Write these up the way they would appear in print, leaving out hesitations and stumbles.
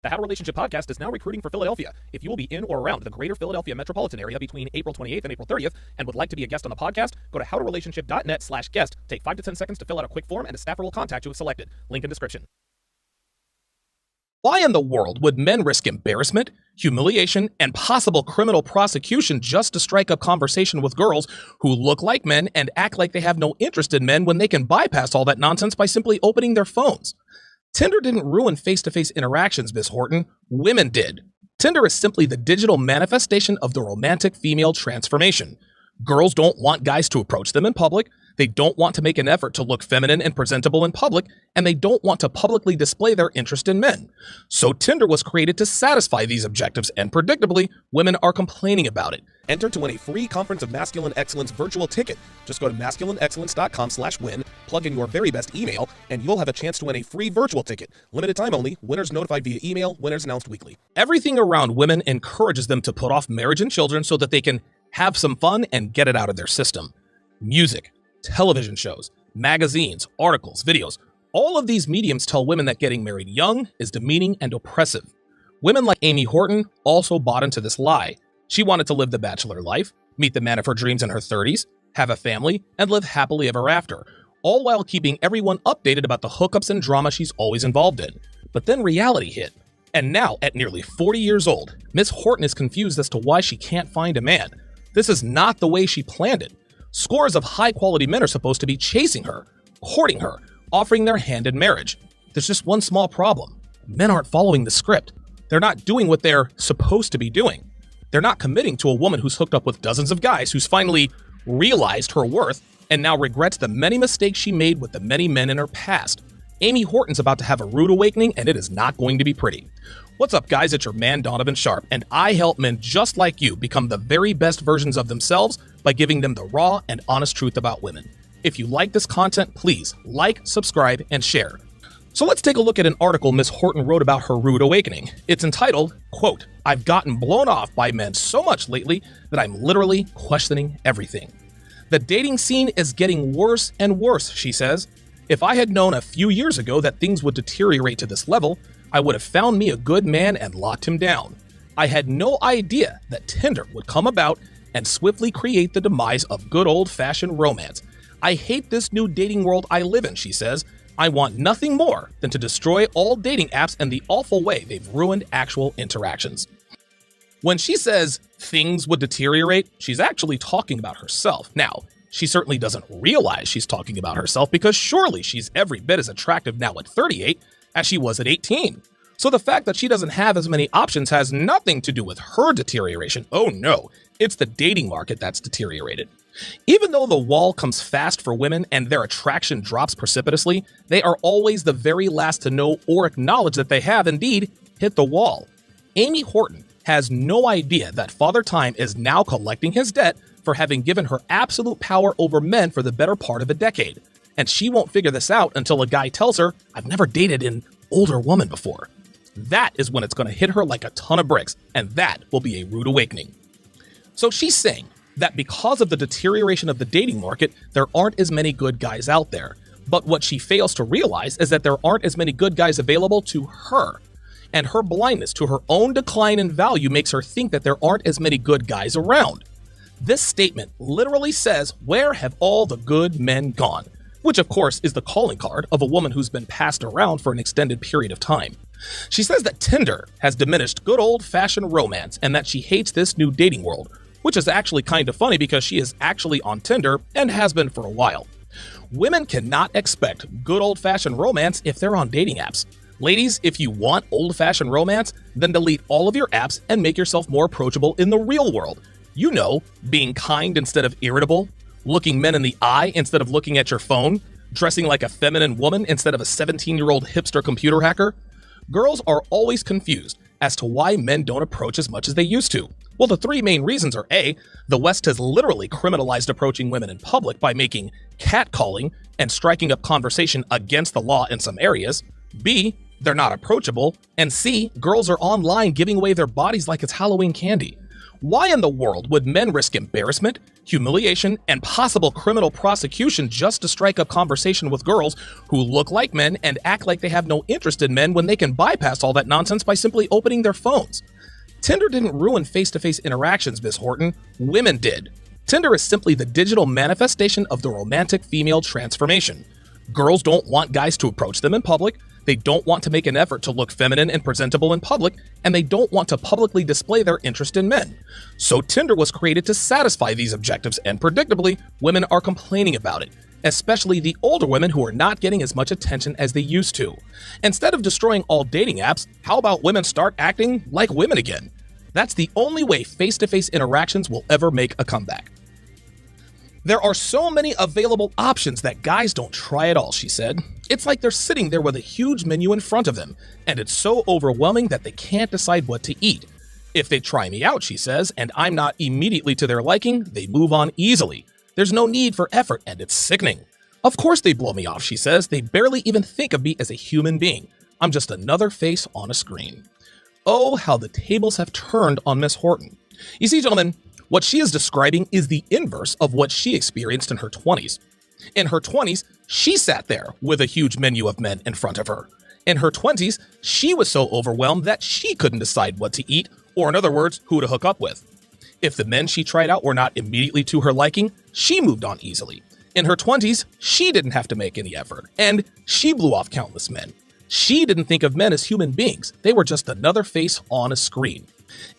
The How to Relationship podcast is now recruiting for Philadelphia. If you will be in or around the greater Philadelphia metropolitan area between April 28th and April 30th and would like to be a guest on the podcast, go to howtorelationship.net/guest. Take 5 to 10 seconds to fill out a quick form and a staffer will contact you if selected. Link in description. Why in the world would men risk embarrassment, humiliation, and possible criminal prosecution just to strike up conversation with girls who look like men and act like they have no interest in men when they can bypass all that nonsense by simply opening their phones? Tinder didn't ruin face-to-face interactions, Miss Horton. Women did. Tinder is simply the digital manifestation of the romantic female transformation. Girls don't want guys to approach them in public, they don't want to make an effort to look feminine and presentable in public, and they don't want to publicly display their interest in men. So Tinder was created to satisfy these objectives, and predictably, women are complaining about it. Enter to win a free Conference of Masculine Excellence virtual ticket. Just go to masculineexcellence.com/win, plug in your very best email, and you'll have a chance to win a free virtual ticket. Limited time only, winners notified via email, winners announced weekly. Everything around women encourages them to put off marriage and children so that they can have some fun and get it out of their system. Music, television shows, magazines, articles, videos, all of these mediums tell women that getting married young is demeaning and oppressive. Women like Amy Horton also bought into this lie. She wanted to live the bachelor life, meet the man of her dreams in her 30s, have a family, and live happily ever after, all while keeping everyone updated about the hookups and drama she's always involved in. But then reality hit. And now, at nearly 40 years old, Miss Horton is confused as to why she can't find a man. This is not the way she planned it. Scores of high-quality men are supposed to be chasing her, courting her, offering their hand in marriage. There's just one small problem. Men aren't following the script. They're not doing what they're supposed to be doing. They're not committing to a woman who's hooked up with dozens of guys, who's finally realized her worth and now regrets the many mistakes she made with the many men in her past. Amy Horton's about to have a rude awakening, and it is not going to be pretty. What's up, guys? It's your man, Donovan Sharpe, and I help men just like you become the very best versions of themselves by giving them the raw and honest truth about women. If you like this content, please like, subscribe, and share. So let's take a look at an article Miss Horton wrote about her rude awakening. It's entitled, quote, "I've gotten blown off by men so much lately that I'm literally questioning everything. The dating scene is getting worse and worse," she says. "If I had known a few years ago that things would deteriorate to this level, I would have found me a good man and locked him down. I had no idea that Tinder would come about and swiftly create the demise of good old-fashioned romance. I hate this new dating world I live in," she says. "I want nothing more than to destroy all dating apps and the awful way they've ruined actual interactions." When she says things would deteriorate, she's actually talking about herself. Now, she certainly doesn't realize she's talking about herself because surely she's every bit as attractive now at 38 as she was at 18. So the fact that she doesn't have as many options has nothing to do with her deterioration. Oh no, it's the dating market that's deteriorated. Even though the wall comes fast for women and their attraction drops precipitously, they are always the very last to know or acknowledge that they have indeed hit the wall. Amy Horton has no idea that Father Time is now collecting his debt for having given her absolute power over men for the better part of a decade. And she won't figure this out until a guy tells her, "I've never dated an older woman before." That is when it's going to hit her like a ton of bricks, and that will be a rude awakening. So she's saying that because of the deterioration of the dating market, there aren't as many good guys out there. But what she fails to realize is that there aren't as many good guys available to her. And her blindness to her own decline in value makes her think that there aren't as many good guys around. This statement literally says, "Where have all the good men gone?" Which of course is the calling card of a woman who's been passed around for an extended period of time. She says that Tinder has diminished good old-fashioned romance and that she hates this new dating world, which is actually kind of funny because she is actually on Tinder and has been for a while. Women cannot expect good old-fashioned romance if they're on dating apps. Ladies, if you want old-fashioned romance, then delete all of your apps and make yourself more approachable in the real world. You know, being kind instead of irritable, looking men in the eye instead of looking at your phone, dressing like a feminine woman instead of a 17-year-old hipster computer hacker. Girls are always confused as to why men don't approach as much as they used to. Well, the three main reasons are A, the West has literally criminalized approaching women in public by making catcalling and striking up conversation against the law in some areas. B, they're not approachable. And C, girls are online giving away their bodies like it's Halloween candy. Why in the world would men risk embarrassment, humiliation, and possible criminal prosecution just to strike up conversation with girls who look like men and act like they have no interest in men when they can bypass all that nonsense by simply opening their phones? Tinder didn't ruin face-to-face interactions, Miss Horton. Women did. Tinder is simply the digital manifestation of the romantic female transformation. Girls don't want guys to approach them in public, they don't want to make an effort to look feminine and presentable in public, and they don't want to publicly display their interest in men. So Tinder was created to satisfy these objectives, and predictably, women are complaining about it, especially the older women who are not getting as much attention as they used to. Instead of destroying all dating apps, how about women start acting like women again? That's the only way face-to-face interactions will ever make a comeback. There are so many available options that guys don't try at all, she said. It's like they're sitting there with a huge menu in front of them, and it's so overwhelming that they can't decide what to eat. If they try me out, she says, and I'm not immediately to their liking, they move on easily. There's no need for effort, and it's sickening. Of course they blow me off, she says. They barely even think of me as a human being. I'm just another face on a screen. Oh, how the tables have turned on Miss Horton. You see, gentlemen, what she is describing is the inverse of what she experienced in her 20s. In her 20s, she sat there with a huge menu of men in front of her. In her 20s, she was so overwhelmed that she couldn't decide what to eat, or in other words, who to hook up with. If the men she tried out were not immediately to her liking, she moved on easily. In her 20s, she didn't have to make any effort, and she blew off countless men. She didn't think of men as human beings. They were just another face on a screen.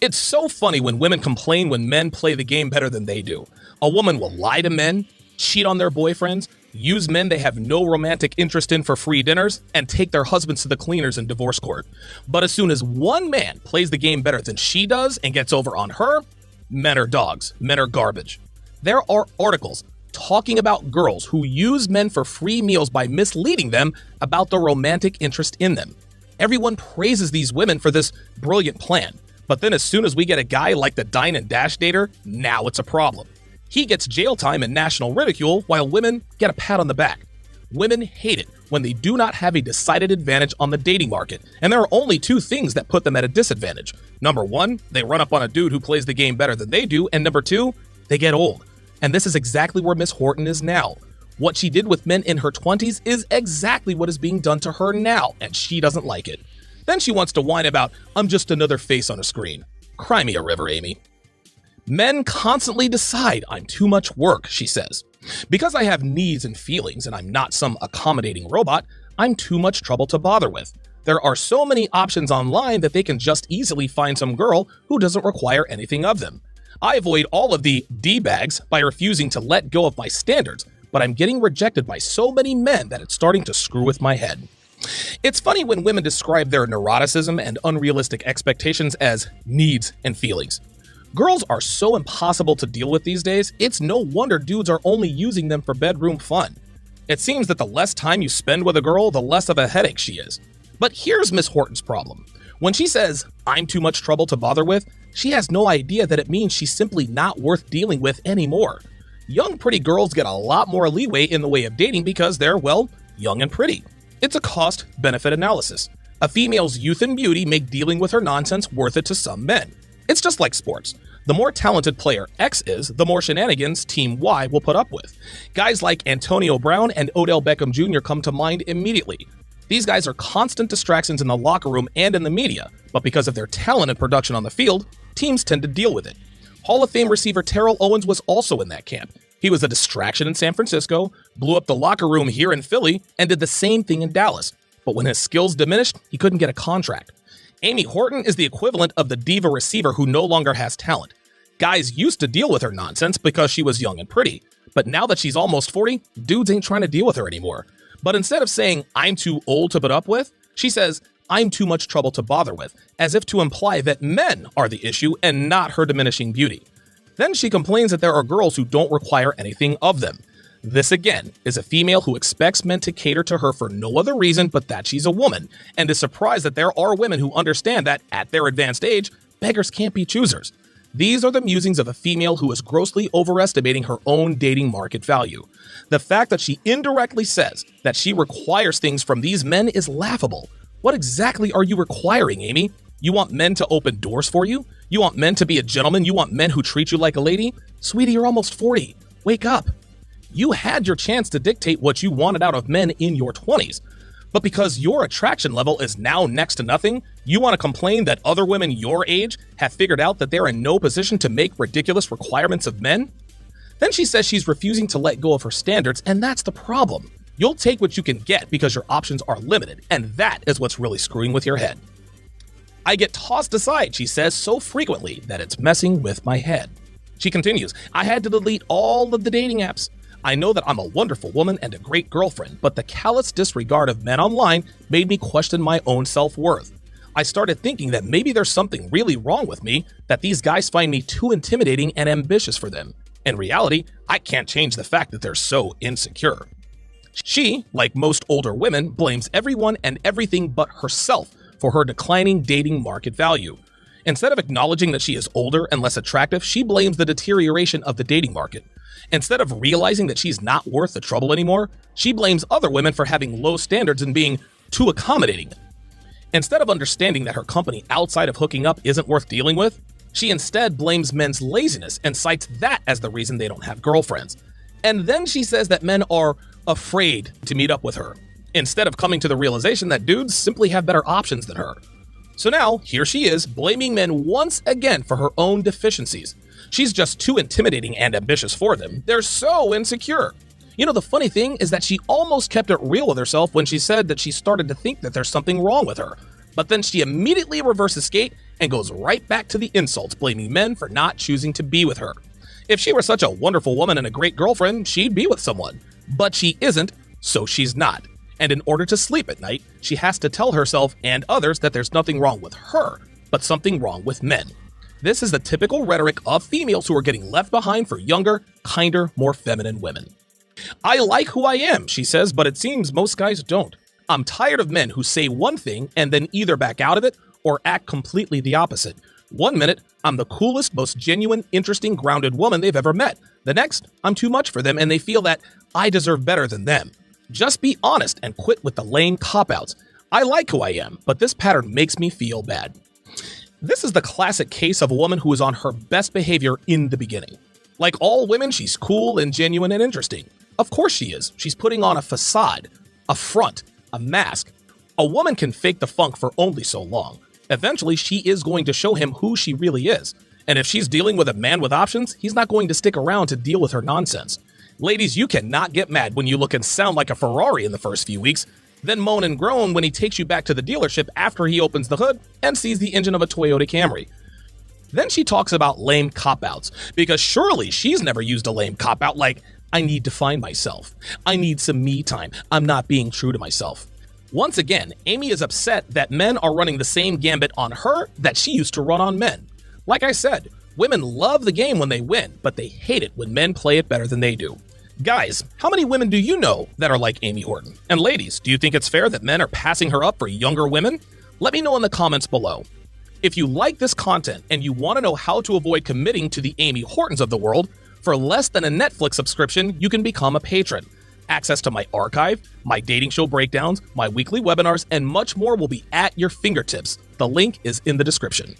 It's so funny when women complain when men play the game better than they do. A woman will lie to men, cheat on their boyfriends, use men they have no romantic interest in for free dinners, and take their husbands to the cleaners in divorce court. But as soon as one man plays the game better than she does and gets over on her, men are dogs, men are garbage. There are articles talking about girls who use men for free meals by misleading them about the romantic interest in them. Everyone praises these women for this brilliant plan. But then as soon as we get a guy like the Dine and Dash dater, now it's a problem. He gets jail time and national ridicule while women get a pat on the back. Women hate it when they do not have a decided advantage on the dating market, and there are only two things that put them at a disadvantage. Number one, they run up on a dude who plays the game better than they do, and number two, they get old. And this is exactly where Miss Horton is now. What she did with men in her 20s is exactly what is being done to her now, and she doesn't like it. Then she wants to whine about, I'm just another face on a screen. Cry me a river, Amy. Men constantly decide I'm too much work, she says. Because I have needs and feelings and I'm not some accommodating robot, I'm too much trouble to bother with. There are so many options online that they can just easily find some girl who doesn't require anything of them. I avoid all of the D-bags by refusing to let go of my standards, but I'm getting rejected by so many men that it's starting to screw with my head. It's funny when women describe their neuroticism and unrealistic expectations as needs and feelings. Girls are so impossible to deal with these days, it's no wonder dudes are only using them for bedroom fun. It seems that the less time you spend with a girl, the less of a headache she is. But here's Miss Horton's problem. When she says, I'm too much trouble to bother with, she has no idea that it means she's simply not worth dealing with anymore. Young, pretty girls get a lot more leeway in the way of dating because they're, well, young and pretty. It's a cost-benefit analysis. A female's youth and beauty make dealing with her nonsense worth it to some men. It's just like sports. The more talented player X is, the more shenanigans Team Y will put up with. Guys like Antonio Brown and Odell Beckham Jr. come to mind immediately. These guys are constant distractions in the locker room and in the media, but because of their talent and production on the field, teams tend to deal with it. Hall of Fame receiver Terrell Owens was also in that camp. He was a distraction in San Francisco, blew up the locker room here in Philly, and did the same thing in Dallas. But when his skills diminished, he couldn't get a contract. Amy Horton is the equivalent of the diva receiver who no longer has talent. Guys used to deal with her nonsense because she was young and pretty, but now that she's almost 40, dudes ain't trying to deal with her anymore. But instead of saying, I'm too old to put up with, she says, I'm too much trouble to bother with, as if to imply that men are the issue and not her diminishing beauty. Then she complains that there are girls who don't require anything of them. This again is a female who expects men to cater to her for no other reason but that she's a woman, and is surprised that there are women who understand that, at their advanced age, beggars can't be choosers. These are the musings of a female who is grossly overestimating her own dating market value. The fact that she indirectly says that she requires things from these men is laughable. What exactly are you requiring, Amy? You want men to open doors for you? You want men to be a gentleman? You want men who treat you like a lady? Sweetie, you're almost 40. Wake up. You had your chance to dictate what you wanted out of men in your 20s. But because your attraction level is now next to nothing, you want to complain that other women your age have figured out that they're in no position to make ridiculous requirements of men? Then she says she's refusing to let go of her standards, and that's the problem. You'll take what you can get because your options are limited, and that is what's really screwing with your head. I get tossed aside, she says, so frequently that it's messing with my head. She continues, I had to delete all of the dating apps. I know that I'm a wonderful woman and a great girlfriend, but the callous disregard of men online made me question my own self-worth. I started thinking that maybe there's something really wrong with me, that these guys find me too intimidating and ambitious for them. In reality, I can't change the fact that they're so insecure. She, like most older women, blames everyone and everything but herself for her declining dating market value. Instead of acknowledging that she is older and less attractive, she blames the deterioration of the dating market. Instead of realizing that she's not worth the trouble anymore, she blames other women for having low standards and being too accommodating. Instead of understanding that her company outside of hooking up isn't worth dealing with, she instead blames men's laziness and cites that as the reason they don't have girlfriends. And then she says that men are afraid to meet up with her, instead of coming to the realization that dudes simply have better options than her. So now, here she is, blaming men once again for her own deficiencies. She's just too intimidating and ambitious for them. They're so insecure. You know, the funny thing is that she almost kept it real with herself when she said that she started to think that there's something wrong with her. But then she immediately reverses skate and goes right back to the insults, blaming men for not choosing to be with her. If she were such a wonderful woman and a great girlfriend, she'd be with someone. But she isn't, so she's not. And in order to sleep at night, she has to tell herself and others that there's nothing wrong with her, but something wrong with men. This is the typical rhetoric of females who are getting left behind for younger, kinder, more feminine women. I like who I am, she says, but it seems most guys don't. I'm tired of men who say one thing and then either back out of it or act completely the opposite. One minute, I'm the coolest, most genuine, interesting, grounded woman they've ever met. The next, I'm too much for them and they feel that I deserve better than them. Just be honest and quit with the lame cop-outs. I like who I am, but this pattern makes me feel bad. This is the classic case of a woman who is on her best behavior in the beginning. Like all women, she's cool and genuine and interesting. Of course she is. She's putting on a facade, a front, a mask. A woman can fake the funk for only so long. Eventually, she is going to show him who she really is. And if she's dealing with a man with options, he's not going to stick around to deal with her nonsense. Ladies, you cannot get mad when you look and sound like a Ferrari in the first few weeks, then moan and groan when he takes you back to the dealership after he opens the hood and sees the engine of a Toyota Camry. Then she talks about lame cop-outs, because surely she's never used a lame cop-out like, I need to find myself. I need some me time. I'm not being true to myself. Once again, Amy is upset that men are running the same gambit on her that she used to run on men. Like I said, women love the game when they win, but they hate it when men play it better than they do. Guys, how many women do you know that are like Amy Horton? And ladies, do you think it's fair that men are passing her up for younger women? Let me know in the comments below. If you like this content and you want to know how to avoid committing to the Amy Hortons of the world, for less than a Netflix subscription, you can become a patron. Access to my archive, my dating show breakdowns, my weekly webinars, and much more will be at your fingertips. The link is in the description.